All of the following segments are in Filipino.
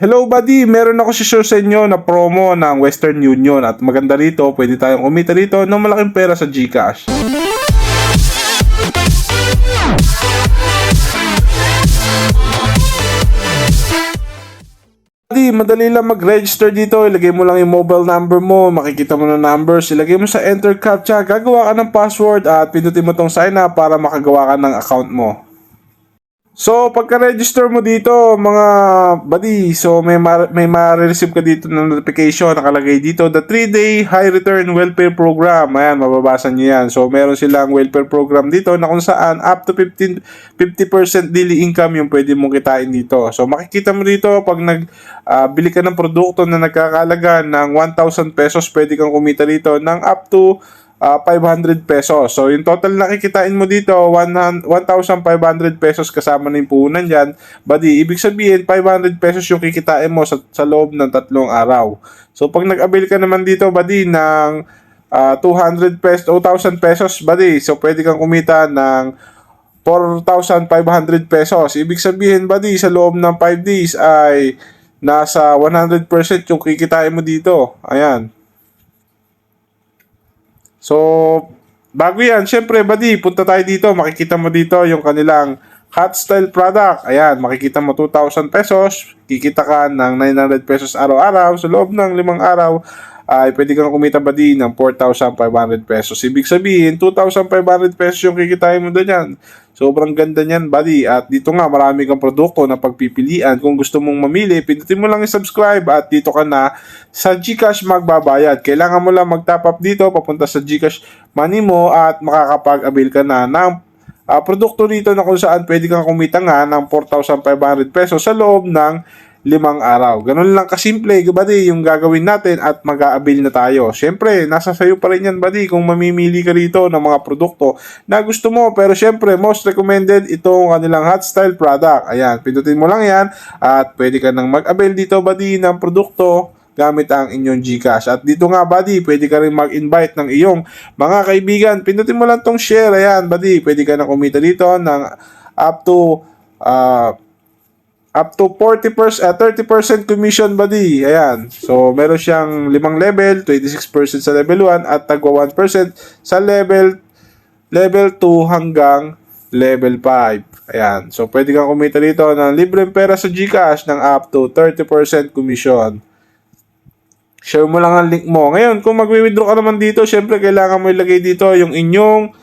Hello buddy, meron ako share sa inyo na promo ng Western Union at maganda rito, pwede tayong kumita rito ng malaking pera sa GCash. Buddy, madali lang mag-register dito, ilagay mo lang yung mobile number mo, makikita mo na numbers, ilagay mo sa enter captcha, gagawa ka ng password at pindutin mo tong sign up para makagawa ka ng account mo. So, pagka-register mo dito, mga buddy, so may ma-receive ka dito ng notification, nakalagay dito, the 3-day high return welfare program. Ayan, mababasa niyo yan. So, meron silang welfare program dito na kung saan up to 50% daily income yung pwede mong kitain dito. So, makikita mo dito, pag bili ka ng produkto na nagkakalaga ng 1,000 pesos, pwede kang kumita dito ng up to 500 pesos. So, yung total na kikitain mo dito, 1,500 pesos kasama na yung puhunan dyan. Buddy, ibig sabihin, 500 pesos yung kikitain mo sa loob ng 3 araw. So, pag nag-avail ka naman dito, buddy, ng 200 pesos, 2,000 pesos, buddy, so pwede kang kumita ng 4,500 pesos. Ibig sabihin, buddy, sa loob ng 5 days ay nasa 100% yung kikitain mo dito. Ayan. So, bago yan, syempre, buddy, punta tayo dito. Makikita mo dito yung kanilang hot style product. Ayan, makikita mo 2,000 pesos. Kikita ka ng 900 pesos araw-araw. Sa loob ng 5 araw, ay pwede kang kumita, buddy, ng 4,500 pesos. Ibig sabihin, 2,500 pesos yung kikitain mo doon yan. Sobrang ganda niyan, buddy. At dito nga, marami kang produkto na pagpipilian. Kung gusto mong mamili, pindutin mo lang i-subscribe at dito ka na sa GCash magbabayad. Kailangan mo lang mag-top up dito, papunta sa GCash money mo at makakapag-avail ka na ng produkto dito na kung saan pwede kang kumita nga ng 4,500 pesos sa loob ng 5 araw. Ganun lang kasimple, buddy, yung gagawin natin at mag-a-avail na tayo. Siyempre, nasa sayo pa rin yan, buddy, kung mamimili ka rito ng mga produkto na gusto mo. Pero siyempre, most recommended itong kanilang hot style product. Ayan, pindutin mo lang yan at pwede ka nang mag-avail dito, buddy, ng produkto gamit ang inyong GCash. At dito nga, buddy, pwede ka rin mag-invite ng iyong mga kaibigan. Pindutin mo lang tong share. Ayan, buddy, pwede ka na kumita dito ng up to 30% commission, buddy. Ayan. So, meron siyang 5 level, 26% sa level 1 at tagwa 1% sa level 2 hanggang level 5. Ayan. So, pwede kang kumita dito ng libreng pera sa GCash ng up to 30% commission. Share mo lang ang link mo. Ngayon, kung magwi-withdraw ka naman dito, syempre kailangan mo ilagay dito yung inyong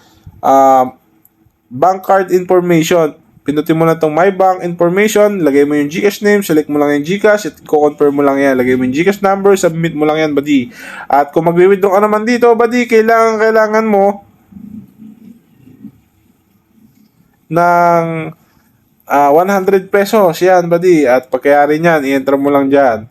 bank card information. Pinutin mo na itong My Bank Information, lagay mo yung GCash name, select mo lang yung GCash, at i-confirm mo lang yan. Lagay mo yung GCash number, submit mo lang yan, buddy. At kung magwi-withdraw ka naman dito, buddy, kailangan mo ng 100 pesos. Yan, buddy. At pagkayari niyan, i-enter mo lang dyan.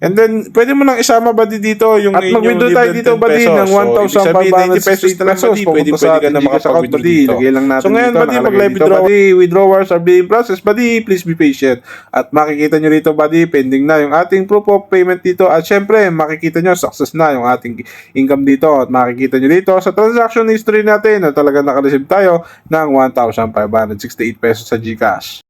And then, pwede mo nang isama, buddy, dito yung at mag-withdraw tayo dito, buddy, ng 1,560 pesos. Pwede ka na makapag-withdraw dito. So, ngayon, buddy, pag live withdraw, buddy, withdrawals are being processed, buddy, please be patient. At makikita nyo rito, buddy, pending na yung ating proof of payment dito. At syempre, makikita nyo, success na yung ating income dito. At makikita nyo dito sa transaction history natin na talaga nakareceive tayo ng 1,568 pesos sa GCash.